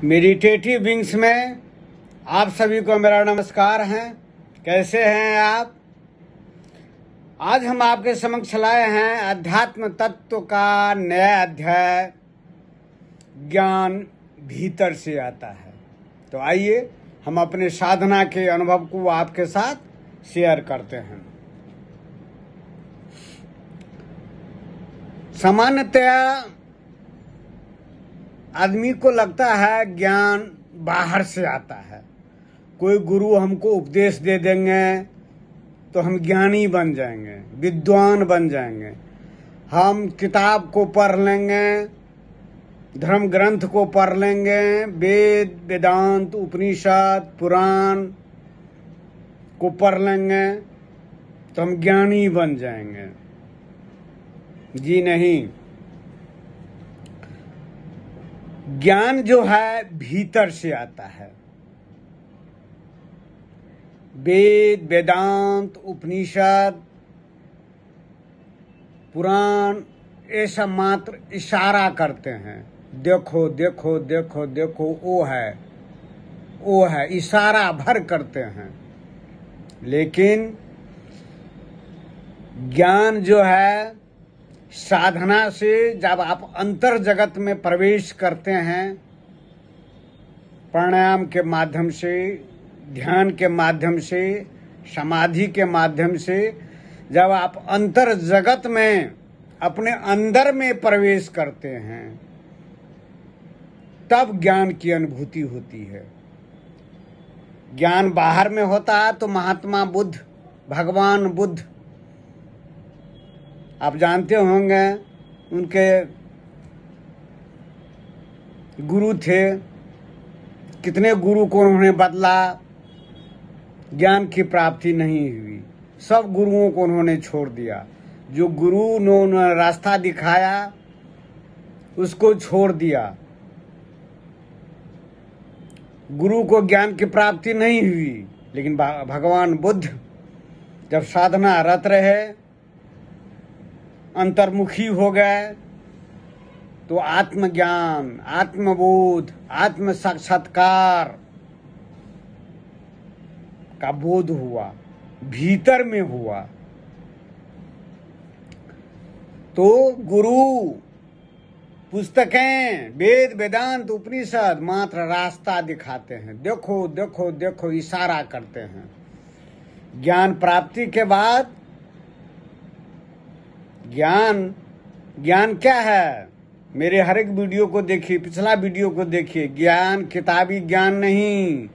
Meditative wings में आप सभी को मेरा नमस्कार है। कैसे हैं आप? आज हम आपके समक्ष लाए हैं अध्यात्म तत्व का नया अध्याय, ज्ञान भीतर से आता है। तो आइए हम अपने साधना के अनुभव को आपके साथ शेयर करते हैं। सामान्यतया आदमी को लगता है ज्ञान बाहर से आता है। कोई गुरु हमको उपदेश दे देंगे तो हम ज्ञानी बन जाएंगे, विद्वान बन जाएंगे। हम किताब को पढ़ लेंगे, धर्म ग्रंथ को पढ़ लेंगे, वेद वेदांत उपनिषद पुराण को पढ़ लेंगे तो हम ज्ञानी बन जाएंगे। जी नहीं, ज्ञान जो है भीतर से आता है। वेद वेदांत उपनिषद पुराण ये सब मात्र इशारा करते हैं, देखो देखो देखो देखो वो है, इशारा भर करते हैं। लेकिन ज्ञान जो है साधना से जब आप अंतर जगत में प्रवेश करते हैं, प्राणायाम के माध्यम से, ध्यान के माध्यम से, समाधि के माध्यम से, जब आप अंतर जगत में अपने अंदर में प्रवेश करते हैं तब ज्ञान की अनुभूति होती है। ज्ञान बाहर में होता है तो महात्मा बुद्ध, भगवान बुद्ध आप जानते होंगे, उनके गुरु थे। कितने गुरु को उन्होंने बदला, ज्ञान की प्राप्ति नहीं हुई। सब गुरुओं को उन्होंने छोड़ दिया। जो गुरु ने उन्हें रास्ता दिखाया उसको छोड़ दिया। गुरु को ज्ञान की प्राप्ति नहीं हुई। लेकिन भगवान बुद्ध जब साधना रत रहे, अंतर्मुखी हो गए तो आत्मज्ञान, आत्मबोध, आत्म साक्षात्कार का बोध हुआ, भीतर में हुआ। तो गुरु, पुस्तकें, वेद वेदांत उपनिषद मात्र रास्ता दिखाते हैं, देखो देखो देखो, इशारा करते हैं। ज्ञान प्राप्ति के बाद ज्ञान क्या है? मेरे हर एक वीडियो को देखिए, पिछला वीडियो को देखिए। ज्ञान किताबी ज्ञान नहीं,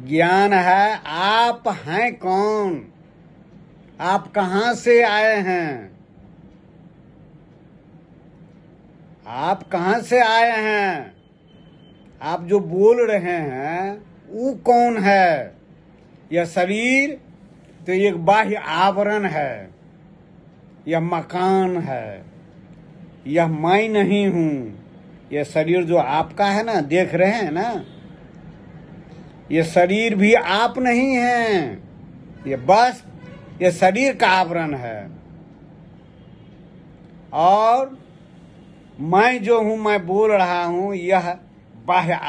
ज्ञान है आप हैं कौन, आप कहां से आए हैं, आप कहां से आए हैं, आप जो बोल रहे हैं वो कौन है। यह शरीर तो एक बाह्य आवरण है, यह मकान है, यह मैं नहीं हूं। यह शरीर जो आपका है ना, देख रहे हैं ना, यह शरीर भी आप नहीं है। यह शरीर का आवरण है। और मैं जो हूं, मैं बोल रहा हूं, यह बाह्य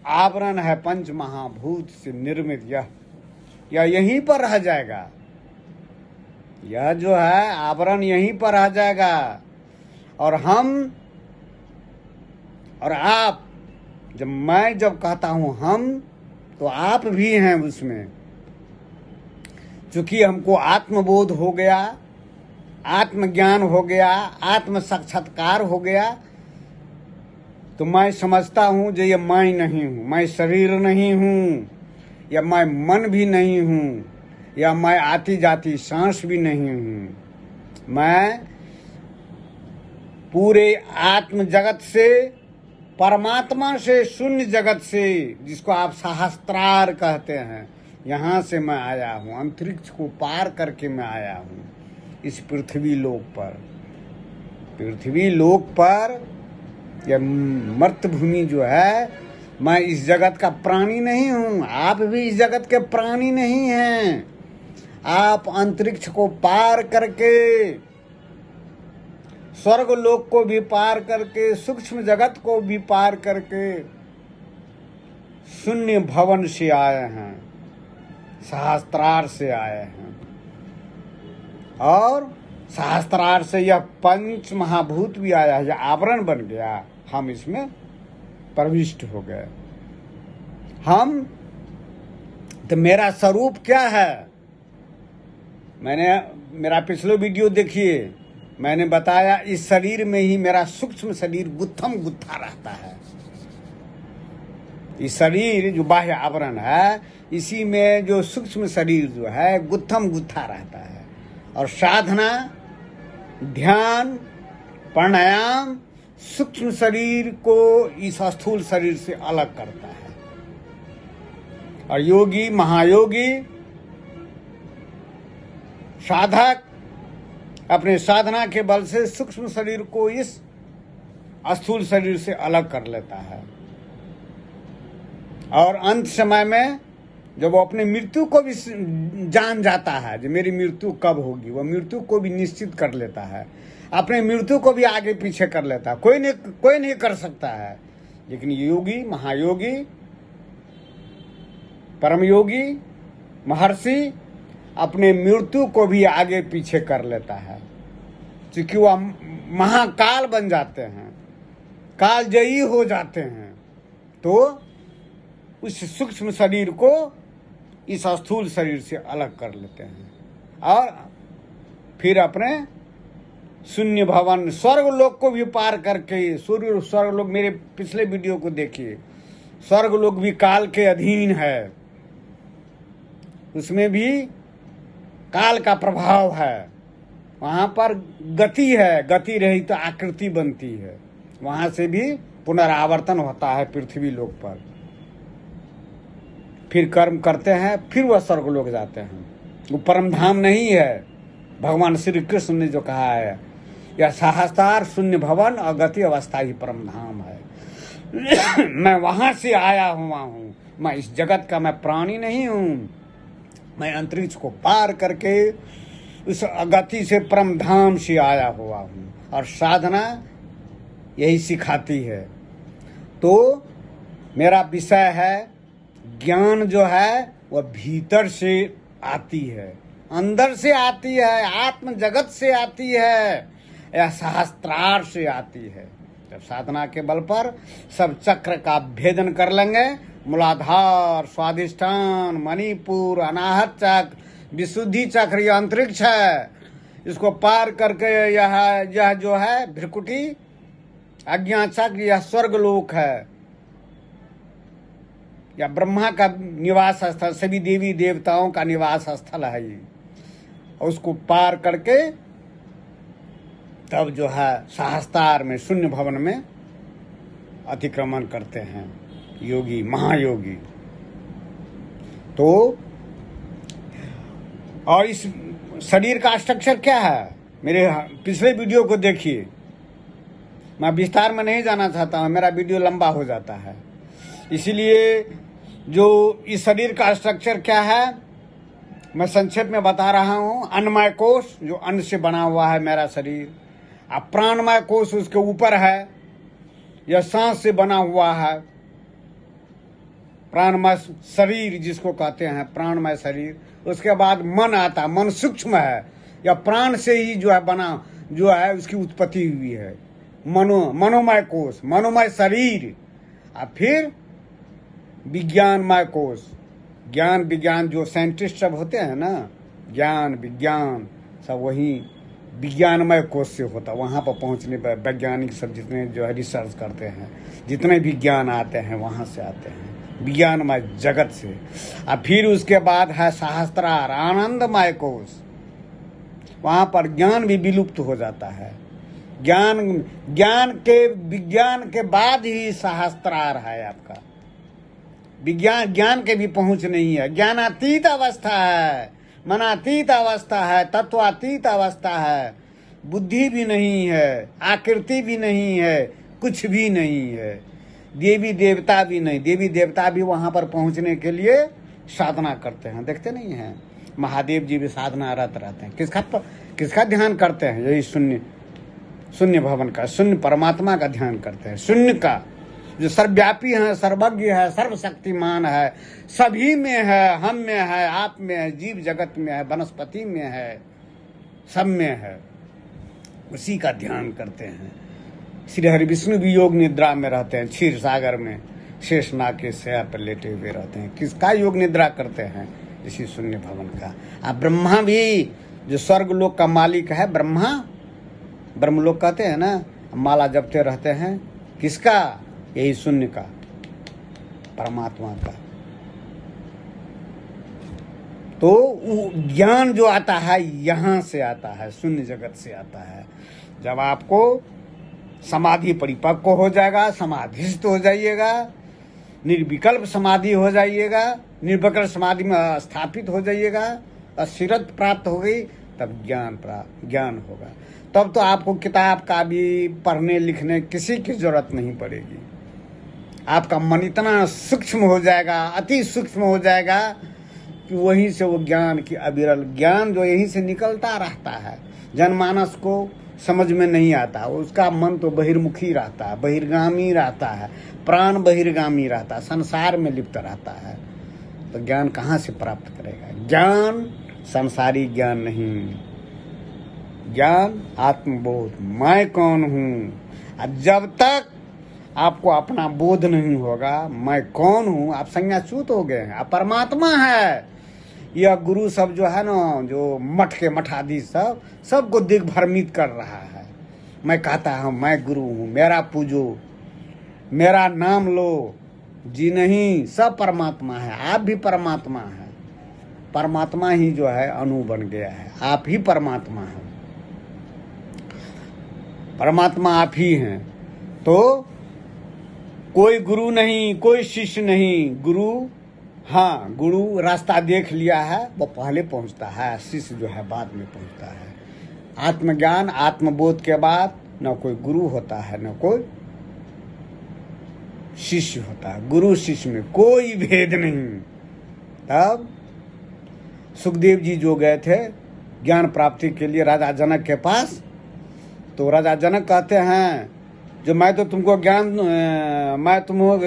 आवरण है, पंच महाभूत से निर्मित। यह यहीं पर रह जाएगा। यह जो है आवरण यहीं पर आ जाएगा। और हम और आप, जब कहता हूं हम, तो आप भी हैं उसमें। चूंकि हमको आत्मबोध हो गया, आत्मज्ञान हो गया, आत्म साक्षात्कार हो गया, तो मैं समझता हूं जो ये मैं नहीं हूं, मैं शरीर नहीं हूं, या मैं मन भी नहीं हूं, या मैं आती जाती सांस भी नहीं हूं। मैं पूरे आत्म जगत से, परमात्मा से, शून्य जगत से, जिसको आप सहस्त्रार कहते हैं, यहां से मैं आया हूं। अंतरिक्ष को पार करके मैं आया हूं इस पृथ्वी लोक पर। यह मर्त भूमि जो है, मैं इस जगत का प्राणी नहीं हूं, आप भी इस जगत के प्राणी नहीं हैं। आप अंतरिक्ष को पार करके, स्वर्ग लोक को भी पार करके, सूक्ष्म जगत को भी पार करके शून्य भवन से आए हैं, सहस्त्रार से आए हैं, और सहस्त्रार से यह पंच महाभूत भी आया है, यह आवरण बन गया, हम इसमें प्रविष्ट हो गए। हम तो मेरा स्वरूप क्या है, मेरा पिछले वीडियो देखिए, मैंने बताया इस शरीर में ही मेरा सूक्ष्म शरीर गुत्थम गुत्था रहता है। इस शरीर जो बाह्य आवरण है, इसी में जो सूक्ष्म शरीर जो है गुत्थम गुत्था रहता है। और साधना, ध्यान, प्राणायाम सूक्ष्म शरीर को इस स्थूल शरीर से अलग करता है। और योगी, महायोगी, साधक अपने साधना के बल से सूक्ष्म शरीर को इस स्थूल शरीर से अलग कर लेता है। और अंत समय में जब वो अपने मृत्यु को भी जान जाता है, जो मेरी मृत्यु कब होगी, वह मृत्यु को भी निश्चित कर लेता है, अपने मृत्यु को भी आगे पीछे कर लेता है। कोई नहीं कर सकता है, लेकिन योगी, महायोगी, परम योगी, महर्षि अपने मृत्यु को भी आगे पीछे कर लेता है, क्योंकि वह महाकाल बन जाते हैं, कालजयी हो जाते हैं। तो उस सूक्ष्म शरीर को इस स्थूल शरीर से अलग कर लेते हैं और फिर अपने शून्य भवन स्वर्ग लोक को भी पार करके, स्वर्ग लोक, मेरे पिछले वीडियो को देखिए, स्वर्ग लोक भी काल के अधीन है, उसमें भी काल का प्रभाव है। वहां पर गति है, गति रही तो आकृति बनती है, वहां से भी पुनरावर्तन होता है पृथ्वी लोक पर। फिर कर्म करते हैं, फिर वह स्वर्ग लोक जाते हैं। वो परम धाम नहीं है, भगवान श्री कृष्ण ने जो कहा है, यह सहस्त्रार शून्य भवन और गति अवस्था ही परम धाम है। मैं वहां से आया हुआ हूँ, मैं इस जगत का मैं प्राणी नहीं हूँ, मैं अंतरिक्ष को पार करके उस अगति से परम धाम से आया हुआ हूँ। और साधना यही सिखाती है। तो मेरा विषय है, ज्ञान जो है वह भीतर से आती है, अंदर से आती है, आत्म जगत से आती है, या सहस्त्रार से आती है। जब साधना के बल पर सब चक्र का भेदन कर लेंगे, मूलाधार, स्वादिष्ठान, मणिपुर, अनाहत चक्र, विशुद्धि चक्र, यह अंतरिक्ष है, इसको पार करके यह जो है भ्रिकुटी, अज्ञा चक्र, यह स्वर्ग लोक है, या ब्रह्मा का निवास स्थल, सभी देवी देवताओं का निवास स्थल है ये। और उसको पार करके तब जो है सहस्त्रार में, शून्य भवन में अतिक्रमण करते हैं योगी, महायोगी। तो और इस शरीर का स्ट्रक्चर क्या है, मेरे पिछले वीडियो को देखिए, मैं विस्तार में नहीं जाना चाहता हूँ, मेरा वीडियो लंबा हो जाता है। इसीलिए जो इस शरीर का स्ट्रक्चर क्या है मैं संक्षेप में बता रहा हूँ। अन्नमय कोश, जो अन्न से बना हुआ है मेरा शरीर, अब प्राणमय कोश उसके ऊपर है, यह सांस से बना हुआ है। प्राणमय शरीर जिसको कहते हैं, प्राणमय शरीर। उसके बाद मन आता है, मन सूक्ष्म है, या प्राण से ही जो है बना, जो है उसकी उत्पत्ति हुई है। मनोमय कोश, मनोमय शरीर। और फिर विज्ञानमय कोश, ज्ञान विज्ञान जो साइंटिस्ट सब होते हैं ना, ज्ञान विज्ञान सब वही विज्ञानमय कोश से होता। वहाँ पर पहुँचने पर वैज्ञानिक सब जितने जो है रिसर्च करते हैं, जितने भी ज्ञान आते हैं वहाँ से आते हैं, विज्ञानमय जगत से। और फिर उसके बाद है सहस्त्रार, आनंदमय कोश। वहाँ पर ज्ञान भी विलुप्त हो जाता है। विज्ञान के बाद ही सहस्त्रार है आपका। ज्ञान के भी पहुंच नहीं है, ज्ञानातीत अवस्था है, मनातीत अवस्था है, तत्वातीत अवस्था है, बुद्धि भी नहीं है, आकृति भी नहीं है, कुछ भी नहीं है, देवी देवता भी नहीं। देवी देवता भी वहां पर पहुंचने के लिए साधना करते हैं, देखते नहीं हैं। महादेव जी भी साधनारत रहते हैं। किसका ध्यान करते हैं? यही शून्य भवन का, शून्य परमात्मा का ध्यान करते हैं, शून्य का। जो सर्वव्यापी है, सर्वज्ञ है, सर्वशक्तिमान है, सभी में है, हम में है, आप में है, जीव जगत में है, वनस्पति में है, सब में है, उसी का ध्यान करते हैं। श्री हरि विष्णु भी योग निद्रा में रहते हैं, क्षीर सागर में शेषनाग के शैया पर लेटे हुए रहते हैं। किसका योग निद्रा करते हैं? इसी शून्य भवन का। अब ब्रह्मा भी, जो स्वर्ग लोक का मालिक है ब्रह्मा, ब्रह्मलोक कहते हैं ना, माला जपते रहते हैं। किसका? यही शून्य का, परमात्मा का। तो ज्ञान जो आता है यहां से आता है, शून्य जगत से आता है। जब आपको समाधि परिपक्व हो जाएगा, समाधिस्थ हो जाइएगा, निर्विकल्प समाधि हो जाइएगा, निर्विकल्प समाधि में स्थापित हो जाइएगा, अस्थिरत प्राप्त हो गई, तब ज्ञान होगा। तब तो आपको किताब का भी पढ़ने लिखने किसी की जरूरत नहीं पड़ेगी। आपका मन इतना सूक्ष्म हो जाएगा, अति सूक्ष्म हो जाएगा कि वहीं से वो ज्ञान की अविरल ज्ञान जो यहीं से निकलता रहता है, जनमानस को समझ में नहीं आता। उसका मन तो बहिर्मुखी रहता है, बहिर्गामी रहता है, प्राण बहिर्गामी रहता है, संसार में लिप्त रहता है। तो ज्ञान कहाँ से प्राप्त करेगा? ज्ञान संसारी ज्ञान नहीं, ज्ञान आत्मबोध, मैं कौन हूँ। जब तक आपको अपना बोध नहीं होगा, मैं कौन हूँ, आप संज्ञाच्युत हो गए हैं, आप परमात्मा है। यह गुरु सब जो है ना, जो मठ के मठाधीश सब, सबको दिग्भ्रमित कर रहा है। मैं कहता हूँ मैं गुरु हूँ, मेरा पूजो, मेरा नाम लो। जी नहीं, सब परमात्मा है, आप भी परमात्मा है। परमात्मा ही जो है अणु बन गया है, आप ही परमात्मा हैं, परमात्मा आप ही हैं। तो कोई गुरु नहीं, कोई शिष्य नहीं। गुरु, हाँ, गुरु रास्ता देख लिया है, वो पहले पहुंचता है, शिष्य जो है बाद में पहुंचता है। आत्मज्ञान आत्मबोध के बाद न कोई गुरु होता है, न कोई शिष्य होता है। गुरु शिष्य में कोई भेद नहीं। तब सुखदेव जी जो गए थे ज्ञान प्राप्ति के लिए राजा जनक के पास, तो राजा जनक कहते हैं जो मैं तो तुमको मैं तुमको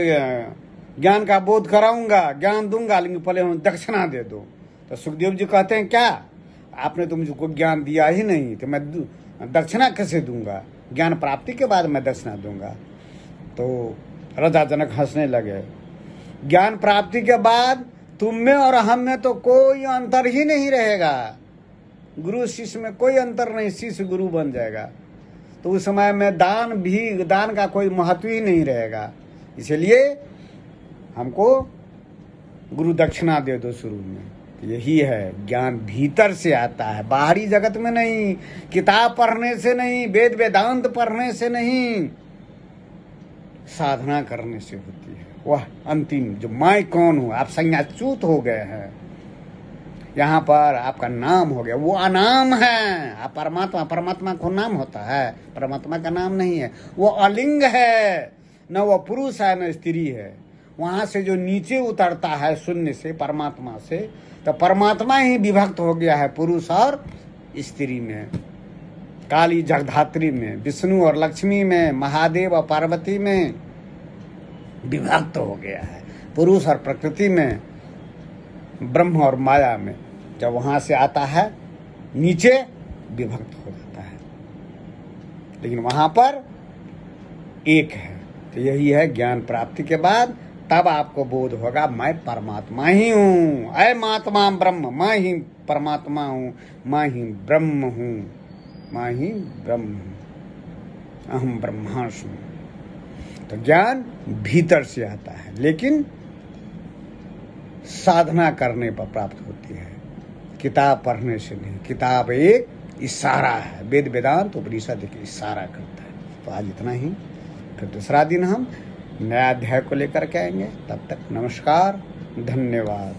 ज्ञान का बोध कराऊंगा, ज्ञान दूंगा, लेकिन पहले हम दक्षिणा दे दो। तो सुखदेव जी कहते हैं क्या, आपने तो मुझको ज्ञान दिया ही नहीं, तो मैं दक्षिणा कैसे दूंगा? ज्ञान प्राप्ति के बाद मैं दक्षिणा दूंगा। तो राजा जनक हंसने लगे। ज्ञान प्राप्ति के बाद तुम में और हम में तो कोई अंतर ही नहीं रहेगा, गुरु शिष्य में कोई अंतर नहीं, शिष्य गुरु बन जाएगा। तो उस समय में दान का कोई महत्व ही नहीं रहेगा। इसलिए हमको गुरु दक्षिणा दे दो शुरू में। यही है, ज्ञान भीतर से आता है, बाहरी जगत में नहीं, किताब पढ़ने से नहीं, वेद वेदांत पढ़ने से नहीं, साधना करने से होती है। वह अंतिम जो मैं कौन हूँ, आप संज्ञाच्युत हो गए हैं, यहाँ पर आपका नाम हो गया, वो अनाम है। आप परमात्मा को नाम होता है, परमात्मा का नाम नहीं है। वो अलिंग है, न वो पुरुष है न स्त्री है। वहां से जो नीचे उतरता है शून्य से, परमात्मा से, तो परमात्मा ही विभक्त हो गया है पुरुष और स्त्री में, काली जगधात्री में, विष्णु और लक्ष्मी में, महादेव और पार्वती में विभक्त हो गया है, पुरुष और प्रकृति में, ब्रह्म और माया में। जब वहां से आता है नीचे विभक्त हो जाता है, लेकिन वहां पर एक है। तो यही है, ज्ञान प्राप्ति के बाद तब आपको बोध होगा मैं परमात्मा ही हूँ। ऐ महात्मा ब्रह्म, मैं ही परमात्मा हूँ, मैं ही ब्रह्म हूँ, मैं ही ब्रह्म हूँ, अहम ब्रह्मास्मि। तो ज्ञान भीतर से आता है, लेकिन साधना करने पर प्राप्त होती है, किताब पढ़ने से नहीं। किताब एक इशारा है, वेद वेदांत उपनिषद एक इशारा करता है। तो आज इतना ही, फिर दूसरा दिन हम नया अध्याय को लेकर के आएंगे। तब तक नमस्कार, धन्यवाद।